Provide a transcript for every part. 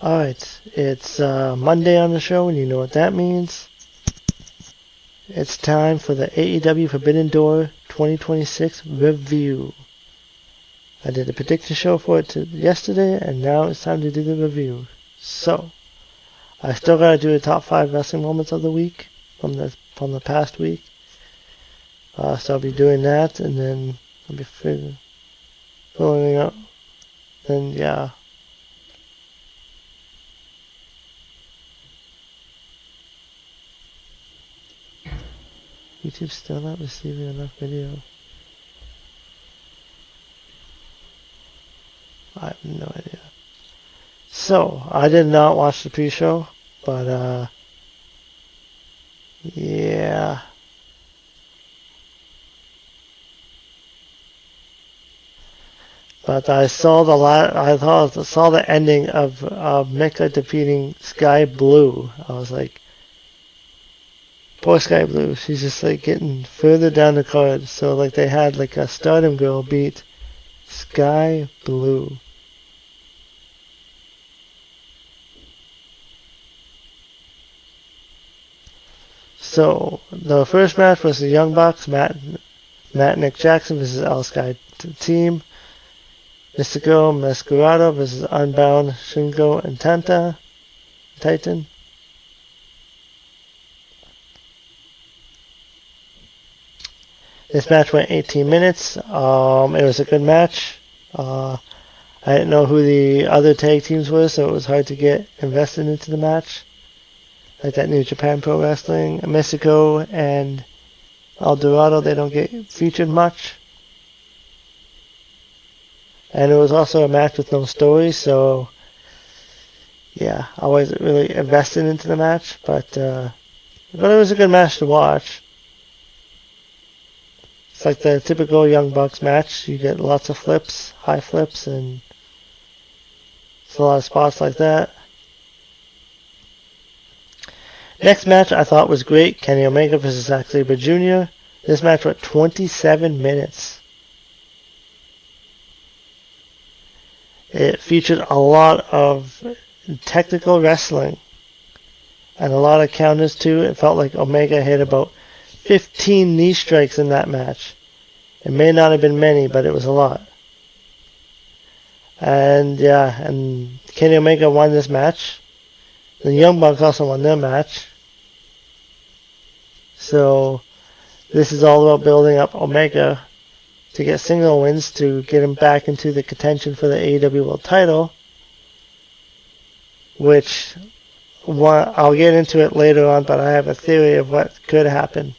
Alright, it's Monday on the show, and you know what that means. It's time for the AEW Forbidden Door 2026 review. I did a prediction show for it yesterday, and now it's time to do the review. So, I still gotta do the top 5 wrestling moments of the week from the past week. So I'll be doing that, and then I'll be filling up. Then yeah. YouTube's still not receiving enough video. I have no idea. So, I did not watch the pre-show, but yeah. But I saw the ending of Mika defeating Sky Blue. I was like, poor Sky Blue. She's just like getting further down the card. So like they had like a Stardom girl beat Sky Blue. So the first match was the Young Bucks, Matt Nick Jackson versus El Sky Team. Mystico Masquerado versus Unbound Shingo and Titan. This match went 18 minutes. It was a good match. I didn't know who the other tag teams were, so it was hard to get invested into the match. Like that New Japan Pro Wrestling, Mystico and El Dorado, they don't get featured much. And it was also a match with no story, so yeah, I wasn't really invested into the match, but it was a good match to watch. It's like the typical Young Bucks match. You get lots of flips, high flips, and it's a lot of spots like that. Next match I thought was great. Kenny Omega versus Zack Sabre Jr. This match went 27 minutes. It featured a lot of technical wrestling and a lot of counters too. It felt like Omega hit about 15 knee strikes in that match. It may not have been many, but it was a lot. And yeah, and Kenny Omega won this match. The Young Bucks also won their match. So this is all about building up Omega to get single wins to get him back into the contention for the AEW World Title, which I'll get into it later on, but I have a theory of what could happen.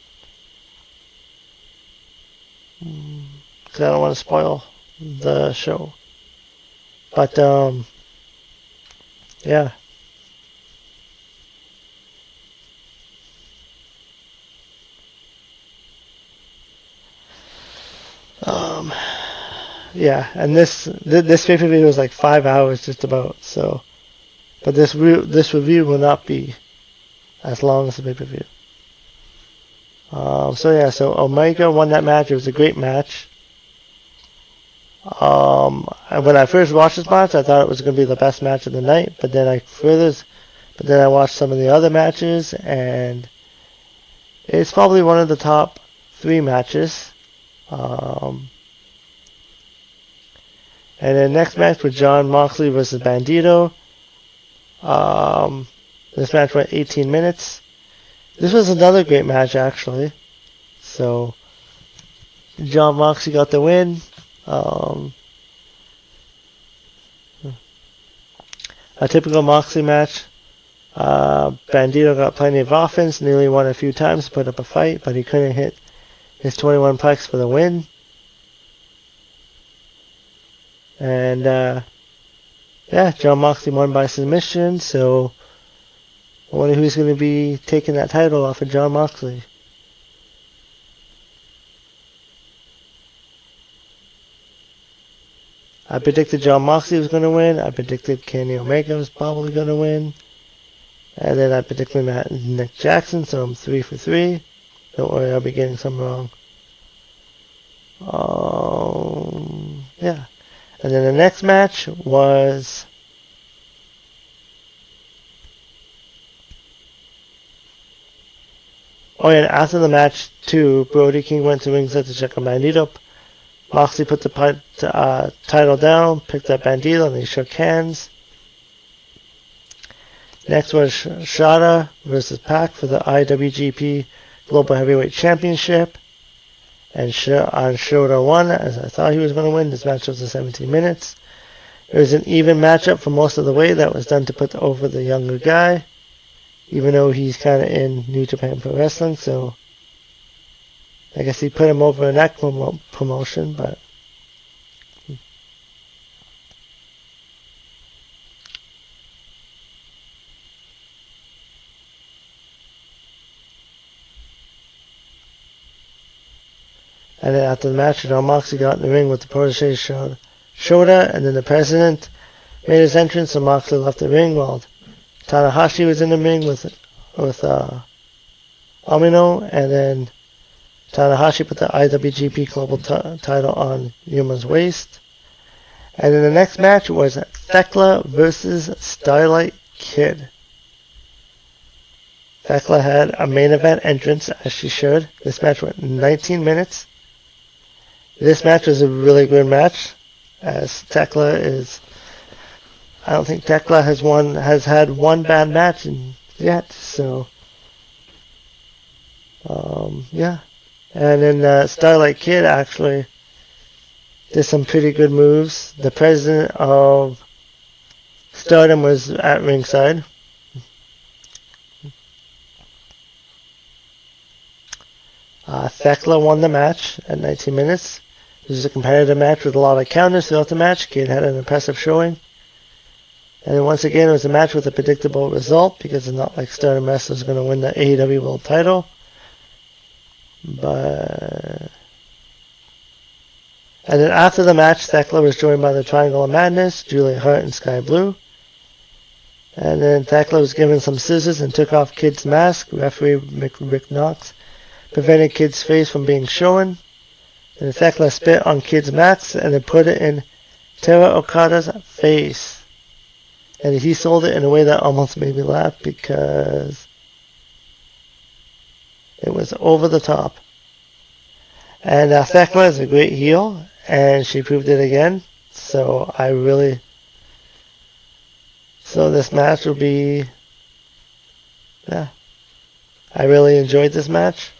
Because I don't want to spoil the show. But, yeah. Yeah, and this pay-per-view was like 5 hours just about, so. But this review will not be as long as the pay-per-view. So Omega won that match. It was a great match. And when I first watched this match, I thought it was going to be the best match of the night. But then I watched some of the other matches, and it's probably one of the top 3 matches. And the next match was Jon Moxley versus Bandito. This match went 18 minutes. This was another great match, actually. So, Jon Moxley got the win. A typical Moxley match. Bandito got plenty of offense, nearly won a few times, put up a fight, but he couldn't hit his 21 plex for the win. And, yeah, Jon Moxley won by submission, so I wonder who's going to be taking that title off of Jon Moxley. I predicted Jon Moxley was going to win. I predicted Kenny Omega was probably going to win. And then I predicted Matt and Nick Jackson, so I'm 3 for 3. Don't worry, I'll be getting some wrong. Yeah. And then the next match was Oh, and after the match, too, Brody King went to ringside to check on Bandito. Moxley put the title down, picked up Bandito, and they shook hands. Next was Shada versus Pac for the IWGP Global Heavyweight Championship. And Shota won, as I thought he was going to win. This match was 17 minutes. It was an even matchup for most of the way. That was done to put over the younger guy, even though he's kind of in New Japan Pro Wrestling, so I guess he put him over in that promotion, but and then after the match, John Moxley got in the ring with the protege Shota, and then the president made his entrance, and Moxley left the ring while Tanahashi was in the ring with Amino, and then Tanahashi put the IWGP Global title on Yuma's waist. And then the next match was Thekla versus Starlight Kid. Thekla had a main event entrance, as she should. This match went 19 minutes. This match was a really good match, as Thekla is... I don't think Thekla has had one bad match yet, so... yeah. And then Starlight Kid actually did some pretty good moves. The president of Stardom was at ringside. Thekla won the match at 19 minutes. This was a competitive match with a lot of counters throughout the match. Kid had an impressive showing. And then once again, it was a match with a predictable result because it's not like Stardom Wrestlers going to win the AEW World title. And then after the match, Thekla was joined by the Triangle of Madness, Julia Hart, and Sky Blue. And then Thekla was given some scissors and took off Kid's mask. Referee Rick Knox prevented Kid's face from being shown. And Thekla spit on Kid's mask and then put it in Tara Okada's face. And he sold it in a way that almost made me laugh because it was over the top. And Thekla is a great heel, and she proved it again. So this match will be, yeah, I really enjoyed this match.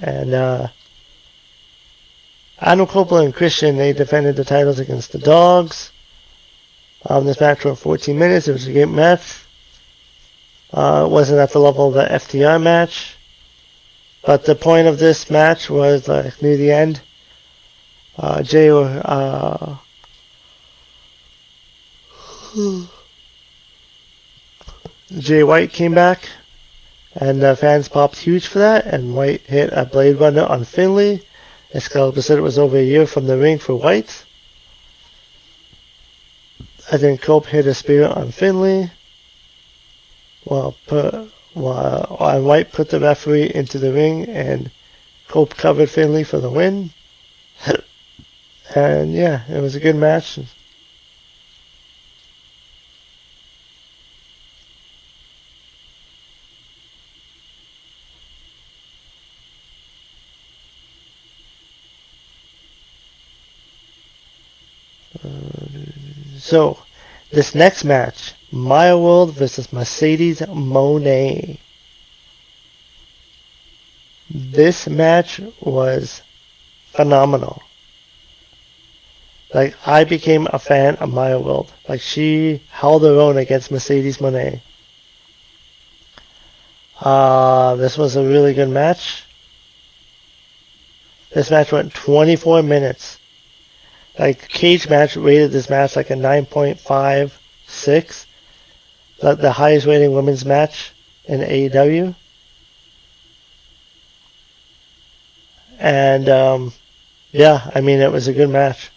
And Adam Copeland and Christian, they defended the titles against the Dogs. This match went 14 minutes. It was a great match. It wasn't at the level of the FTR match. But the point of this match was near the end. Jay White came back. And the fans popped huge for that. And White hit a Blade Runner on Finlay. Excalibur said it was over a year from the ring for White. And then Cope hit a spear on Finlay. While White put the referee into the ring, and Cope covered Finlay for the win. And yeah, it was a good match. So, this next match, Maya World versus Mercedes Moné. This match was phenomenal. I became a fan of Maya World. She held her own against Mercedes Moné. This was a really good match. This match went 24 minutes. Cage Match rated this match a 9.56. The highest rating women's match in AEW. And, yeah, I mean, it was a good match.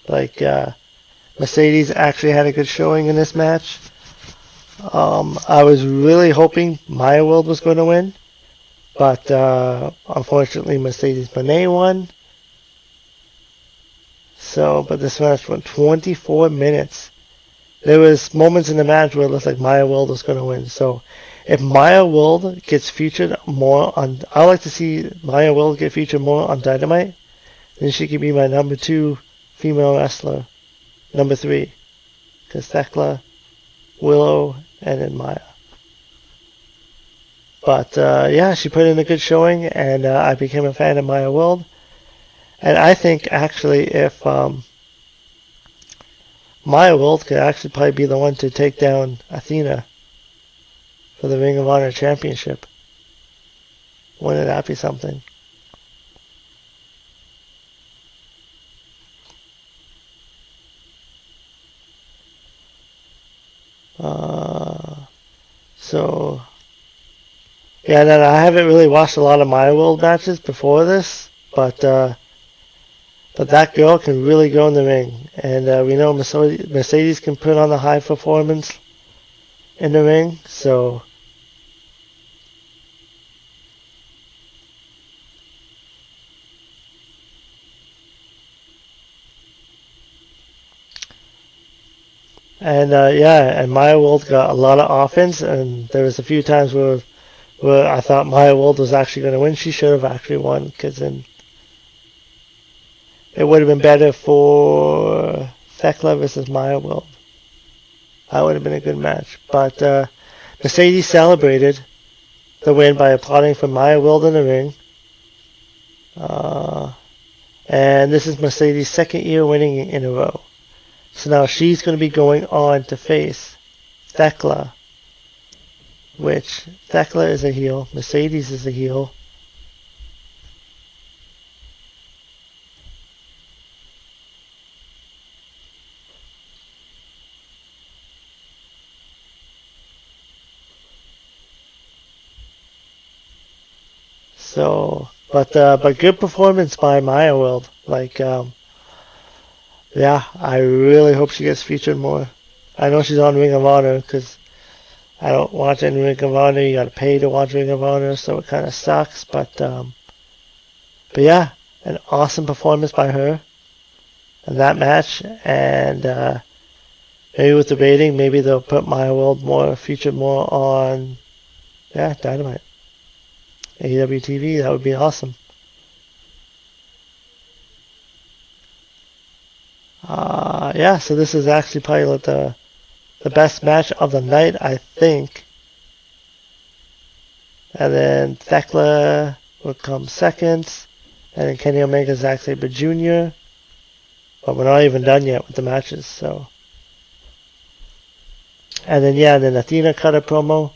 Mercedes actually had a good showing in this match. I was really hoping Maya World was going to win. But, unfortunately, Mercedes Moné won. But this match went 24 minutes. There was moments in the match where it looked like Maya World was going to win. So, If Maya Wilde gets featured more on, I like to see Maya Wilde get featured more on Dynamite. Then she could be my number 2 female wrestler. Number 3. Because Thekla, Willow, and then Maya. But yeah, she put in a good showing, and I became a fan of Maya Wilde. And I think actually if Maya Wilde could actually probably be the one to take down Athena for the Ring of Honor Championship. Wouldn't that be something? So yeah, no, I haven't really watched a lot of Maya Wilde matches before this, but that girl can really go in the ring, and we know Mercedes can put on a high performance in the ring, so and yeah, and Maya Wilde got a lot of offense, and there was a few times where I thought Maya Wilde was actually going to win. She should have actually won, because then it would have been better for Thekla versus Maya Wilde. That would have been a good match. But Mercedes celebrated the win by applauding for Maya Wilde in the ring. And this is Mercedes' second year winning in a row. So now she's going to be going on to face Thekla, which Thekla is a heel, Mercedes is a heel. So, but good performance by Maya Wilde. Like, yeah, I really hope she gets featured more. I know she's on Ring of Honor because I don't watch any Ring of Honor. You gotta pay to watch Ring of Honor, so it kind of sucks. But yeah, an awesome performance by her in that match, and maybe with the rating, maybe they'll put Maya Wilde featured more on, yeah, Dynamite. AEW TV, that would be awesome. Yeah, so this is actually probably the best match of the night, I think. And then Thekla would come second, and then Kenny Omega, Zack Sabre Jr. But we're not even done yet with the matches, so. And then yeah, then Athena cut a promo.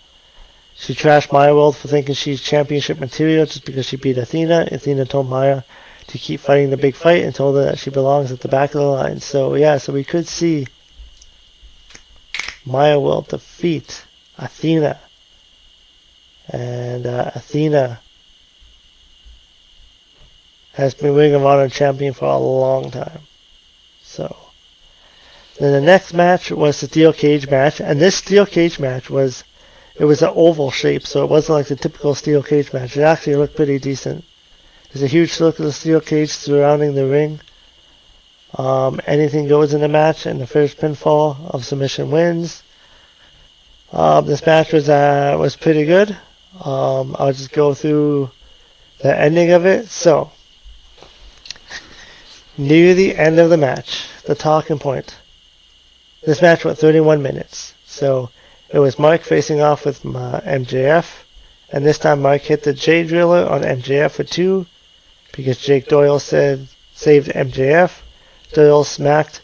She trashed Maya Wilde for thinking she's championship material just because she beat Athena. Athena told Maya to keep fighting the big fight and told her that she belongs at the back of the line. So yeah, so we could see Maya Wilde defeat Athena. And Athena has been Ring of Honor champion for a long time. So then the next match was the steel cage match, and this steel cage match was an oval shape, so it wasn't like the typical steel cage match. It actually looked pretty decent. There's a huge look of the steel cage surrounding the ring. Anything goes in the match, and the first pinfall of submission wins. This match was pretty good. I'll just go through the ending of it. So, near the end of the match, the talking point. This match went 31 minutes. So, it was Mark facing off with MJF. And this time Mark hit the J Driller on MJF for 2. Because Jake Doyle saved MJF. Doyle smacked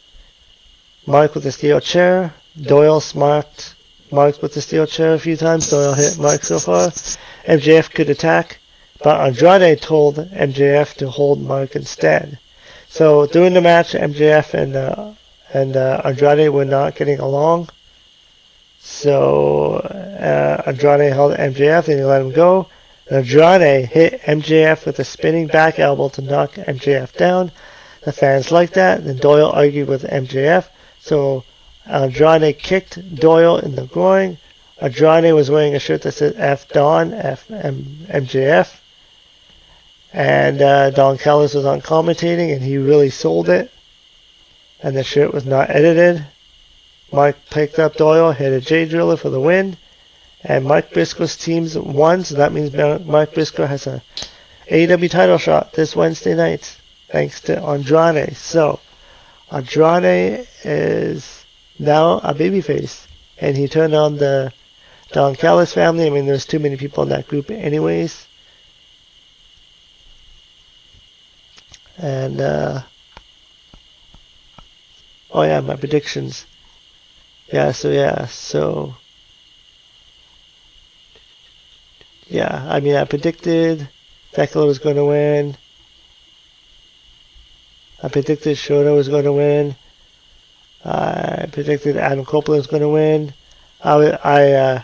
Mark with a steel chair. Doyle smacked Mark with the steel chair a few times. Doyle hit Mark so far. MJF could attack, but Andrade told MJF to hold Mark instead. So during the match, MJF and Andrade were not getting along. So Andrade held MJF and he let him go. Andrade hit MJF with a spinning back elbow to knock MJF down. The fans liked that. Then Doyle argued with MJF. So Andrade kicked Doyle in the groin. Andrade was wearing a shirt that said F Don, F MJF. And Don Callis was on commentating, and he really sold it. And the shirt was not edited. Mark picked up Doyle, hit a J Driller for the win. And Mark Briscoe's teams won, so that means Mark Briscoe has a AEW title shot this Wednesday night, thanks to Andrade. So, Andrade is now a babyface, and he turned on the Don Callis family. I mean, there's too many people in that group anyways. And, oh yeah, my predictions. So, I mean, I predicted Tekla was going to win. I predicted Shota was going to win. I predicted Adam Copeland was going to win. I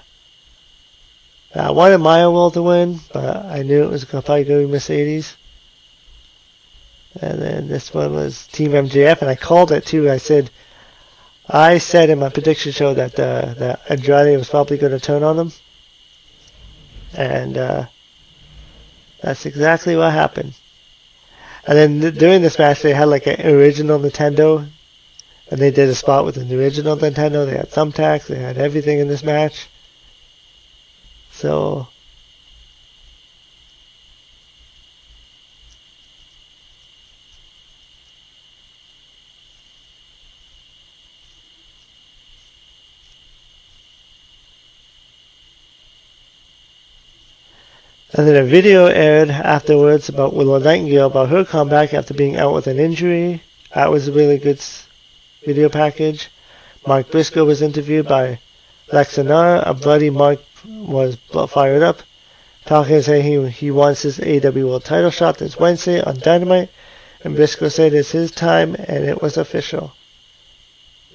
wanted Maya Will to win, but I knew it was probably going to be Mercedes. And then this one was Team MJF, and I called it too. I said in my prediction show that Andrade was probably going to turn on him. And that's exactly what happened. And then during this match, they had like an original Nintendo, and they did a spot with an original Nintendo. They had thumbtacks, they had everything in this match. So, and then a video aired afterwards about Willow Nightingale, about her comeback after being out with an injury. That was a really good video package. Mark Briscoe was interviewed by Lexanar. A bloody Mark was fired up, talking and saying he wants his AEW World title shot this Wednesday on Dynamite. And Briscoe said it's his time, and it was official.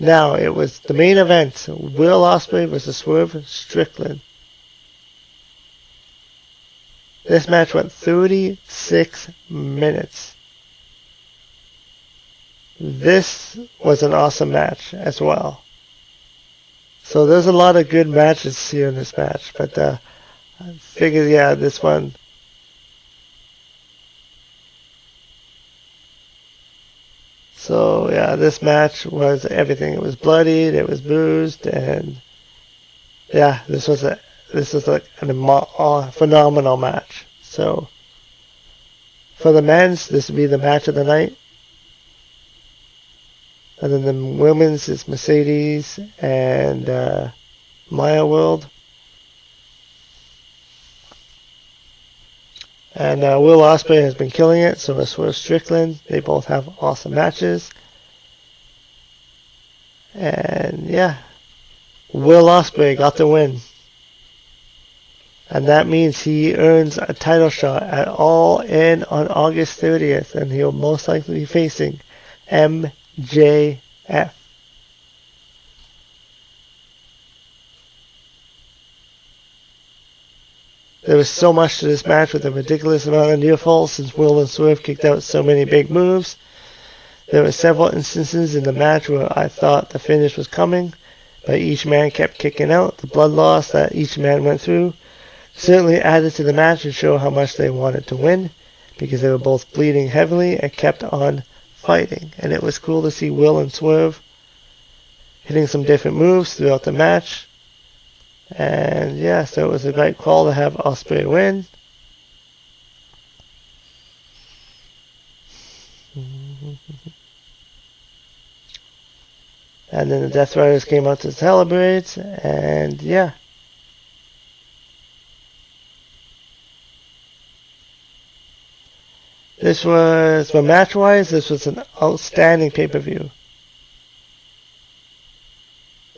Now, it was the main event, Will Ospreay versus Swerve Strickland. This match went 36 minutes. This was an awesome match as well. So there's a lot of good matches here in this match, but I figured, this one. So this match was everything. It was bloodied, it was bruised, and this was like a phenomenal match. So, for the men's, this would be the match of the night. And then the women's is Mercedes and Maya World. And Will Ospreay has been killing it, so is Swerve Strickland. They both have awesome matches. And Will Ospreay got the win. And that means he earns a title shot at All In on August 30th, and he'll most likely be facing MJF. There was so much to this match with a ridiculous amount of near falls since Will and Swerve kicked out so many big moves. There were several instances in the match where I thought the finish was coming, but each man kept kicking out. The blood loss that each man went through certainly added to the match and showed how much they wanted to win, because they were both bleeding heavily and kept on fighting. And it was cool to see Will and Swerve hitting some different moves throughout the match. And so it was a great call to have Ospreay win. And then the Death Riders came out to celebrate, and this was, for match-wise, this was an outstanding pay-per-view.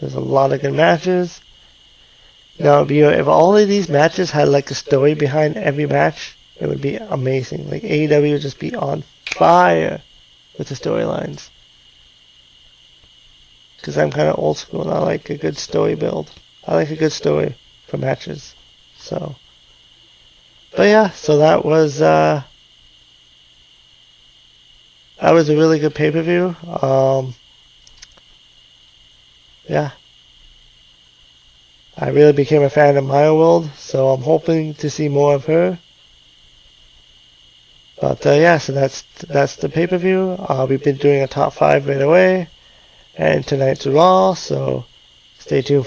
There's a lot of good matches. Now, if all of these matches had like a story behind every match, it would be amazing. Like AEW would just be on fire with the storylines. Because I'm kind of old school and I like a good story build. I like a good story for matches. So, but so that was a really good pay-per-view. I really became a fan of Maya World, so I'm hoping to see more of her. But so that's the pay-per-view. We've been doing a top 5 right away, and tonight's Raw, so stay tuned for